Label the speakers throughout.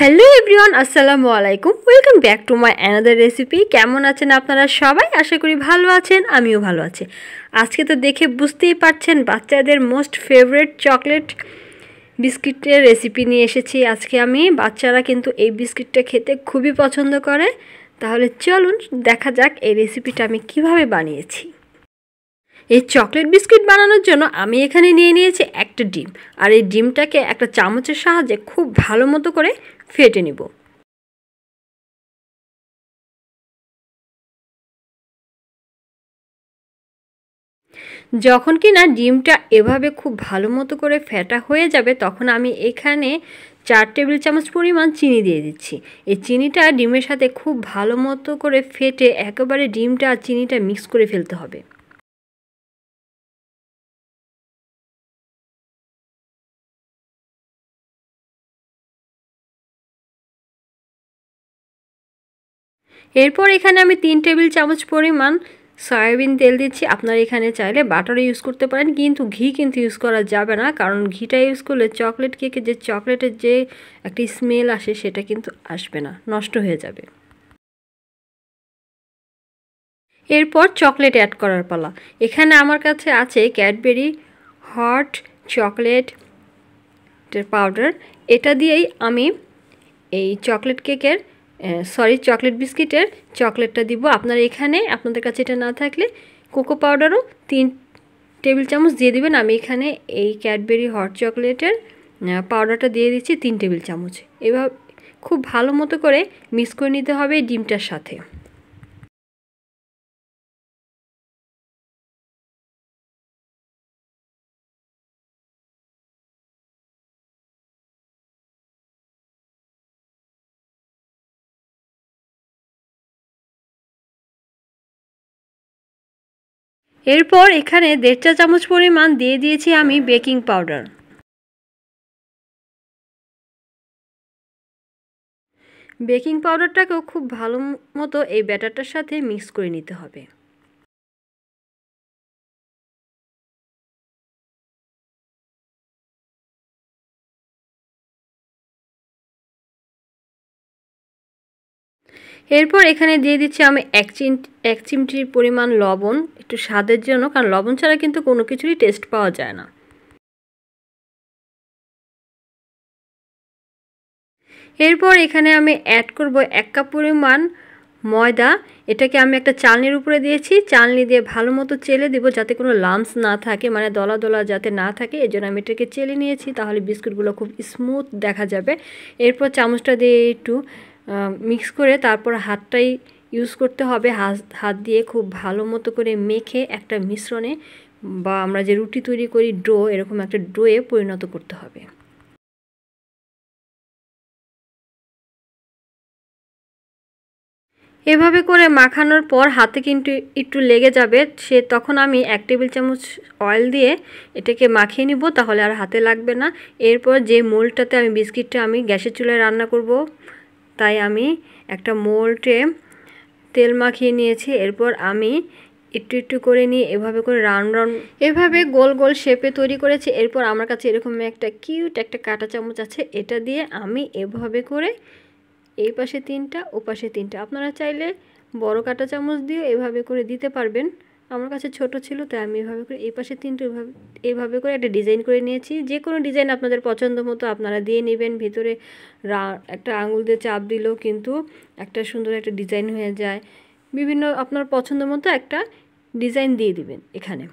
Speaker 1: Hello everyone, আসসালামু আলাইকুম। Welcome back to my another recipe. কেমন আছেন আপনারা সবাই? আশা করি ভালো আছেন, আমিও ভালো আছি। আজকে তো দেখে বুঝতেই পারছেন বাচ্চাদের মোস্ট ফেভারিট চকলেট বিস্কিটের রেসিপি নিয়ে এসেছি আজকে আমি। বাচ্চারা কিন্তু এই বিস্কিটটা খেতে খুবই পছন্দ করে। তাহলে চলুন দেখা যাক এই রেসিপিটা আমি কিভাবে বানিয়েছি। এই চকলেট বিস্কিট বানানোর জন্য আমি এখানে নিয়ে নিয়েছি একটা ডিম, আর এই ডিমটাকে একটা চামচের সাহায্যে খুব ভালো মতো করে ফেটে নিব। যখন কি না ডিমটা এভাবে খুব ভালো মতো করে ফেটা হয়ে যাবে, তখন আমি এখানে 4 টেবিল চামচ পরিমাণ চিনি দিয়ে দিচ্ছি। এই চিনিটা ডিমের সাথে খুব ভালো মতো করে ফেটে একেবারে ডিমটা আর চিনিটা মিক্স করে ফেলতে হবে। এরপর এখানে আমি 3 টেবিল চামচ পরিমাণ সয়াবিন তেল দিচ্ছি। আপনারা এখানে চাইলে বাটার ইউজ করতে পারেন, কিন্তু ঘি কিন্তু ইউজ করা যাবে না, কারণ ঘিটা ইউজ করলে চকলেট কেকে যে চকলেটের যে একটা স্মেল আসে সেটা কিন্তু আসবে না, নষ্ট হয়ে যাবে। এরপর চকলেট অ্যাড করার পালা। এখানে আমার কাছে আছে ক্যাডবেরি হট চকলেট পাউডার। এটা দিয়েই আমি এই চকলেট কেকের চকলেট বিস্কিটের চকলেটটা দিব। আপনারা এখানে আপনাদের কাছে এটা না থাকলে কোকো পাউডারও 3 টেবিল চামচ দিয়ে দিবেন। আমি এখানে এই ক্যাডবেরি হট চকলেটের পাউডারটা দিয়ে দিচ্ছি 3 টেবিল চামচ। এভাবে খুব ভালো মতো করে মিক্স করে নিতে হবে এই ডিমটার সাথে। এরপর এখানে 1.5 চা চামচ পরিমাণ দিয়ে দিয়েছি আমি বেকিং পাউডার। বেকিং পাউডারটাকেও খুব ভালো মতো এই ব্যাটারটার সাথে মিক্স করে নিতে হবে। এরপর এখানে দিয়ে দিচ্ছি আমি 1 চিমটির পরিমাণ লবণ, একটু স্বাদের জন্য, কারণ লবণ ছাড়া কিন্তু কোনো কিছুরই টেস্ট পাওয়া যায় না। এরপর এখানে আমি অ্যাড করব 1 কাপ পরিমাণ ময়দা। এটাকে আমি একটা চালনির উপরে দিয়েছি, চালনি দিয়ে ভালো মতো চেলে দেব যাতে কোনো লাম্পস না থাকে, মানে দলা দলা যাতে না থাকে। এজন্য আমি এটাকে চেলে নিয়েছি, তাহলে বিস্কুটগুলো খুব স্মুথ দেখা যাবে। এরপর চামচটা দিয়ে একটু মিক্স করে তারপর হাতটাই ইউজ করতে হবে। হাত দিয়ে খুব ভালো মতো করে মেখে একটা মিশ্রণে, বা আমরা যে রুটি তৈরি করি ডো, এরকম একটা ডোয়ে পরিণত করতে হবে। এভাবে করে মাখানোর পর হাতে কিন্তু একটু লেগে যাবে, তখন আমি 1 টেবিল চামচ অয়েল দিয়ে এটাকে মাখিয়ে নিব, তাহলে আর হাতে লাগবে না। এরপর যে মোল্ডটাতে আমি বিস্কিটটা আমি গ্যাসের চুলায় রান্না করব, তাই আমি একটা মোল্ডে তেল মাখিয়ে নিয়েছি। এরপর আমি একটু একটু করে নিয়ে এভাবে করে রাউন্ড এভাবে গোল গোল শেপে তৈরি করেছি। এরপর আমার কাছে এরকম একটা কিউট একটা কাঁটা চামচ আছে, এটা দিয়ে আমি এভাবে করে এই পাশে 3টা ও পাশে 3টা, আপনারা চাইলে বড় কাঁটা চামচ দিয়ে এভাবে করে দিতে পারবেন। আমার কাছে ছোট ছিল, তাই আমি এভাবে করে এই পাশে 3টা এভাবে করে একটা ডিজাইন করে নিয়েছি। যে কোনো ডিজাইন আপনাদের পছন্দ মতো আপনারা দিয়ে নেবেন। ভিতরে একটা আঙুল দিয়ে চাপ দিলেও কিন্তু একটা সুন্দর একটা ডিজাইন হয়ে যায়। বিভিন্ন আপনার পছন্দ মতো একটা ডিজাইন দিয়ে দিবেন এখানে।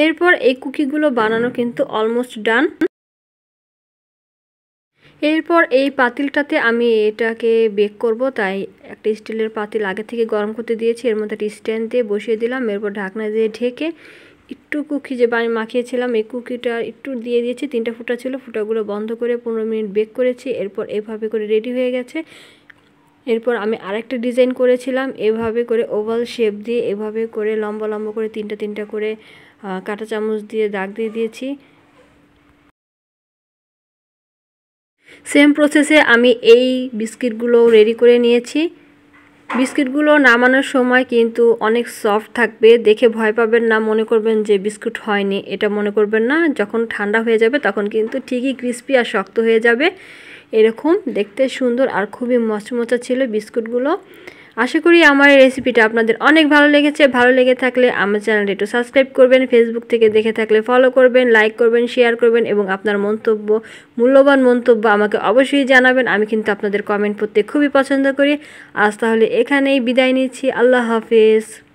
Speaker 1: এরপর এই কুকিগুলো বানানো কিন্তু অলমোস্ট ডান। এরপর এই পাতিলটাতে আমি এটাকে বেক করব, তাই একটা স্টিলের পাতিল আগে থেকে গরম করতে দিয়েছি। এর মধ্যে একটা স্ট্যান্ড দিয়ে বসিয়ে দিলাম। এরপর ঢাকনা দিয়ে ঢেকে একটু কুকি যে মাখিয়েছিলাম এই কুকিটা একটু দিয়ে দিয়েছি। 3টা ফুটা ছিল, ফুটাগুলো বন্ধ করে 15 মিনিট বেক করেছি। এরপর এভাবে করে রেডি হয়ে গেছে। এরপর আমি আরেকটা ডিজাইন করেছিলাম, এভাবে করে ওভাল শেপ দিয়ে এভাবে করে লম্বা লম্বা করে 3টা করে কাঁটা চামচ দিয়ে দাগ দিয়ে দিয়েছি। সেম প্রসেসে আমি এই বিস্কিটগুলো রেডি করে নিয়েছি। বিস্কিটগুলো নামানোর সময় কিন্তু অনেক সফট থাকবে, দেখে ভয় পাবেন না, মনে করবেন যে বিস্কুট হয়নি, এটা মনে করবেন না। যখন ঠান্ডা হয়ে যাবে তখন কিন্তু ঠিকই ক্রিস্পি আর শক্ত হয়ে যাবে। এরকম দেখতে সুন্দর আর খুবই মচমচা ছিল বিস্কুটগুলো। আশা করি আমার এই রেসিপিটা আপনাদের অনেক ভালো লেগেছে। ভালো লেগে থাকলে আমার চ্যানেলটা একটু সাবস্ক্রাইব করবেন, ফেসবুক থেকে দেখে থাকলে ফলো করবেন, লাইক করবেন, শেয়ার করবেন এবং আপনার মন্তব্য, মূল্যবান মন্তব্য আমাকে অবশ্যই জানাবেন। আমি কিন্তু আপনাদের কমেন্ট পড়তে খুবই পছন্দ করি। আজ তাহলে এখানেই বিদায় নিচ্ছি। আল্লাহ হাফেজ।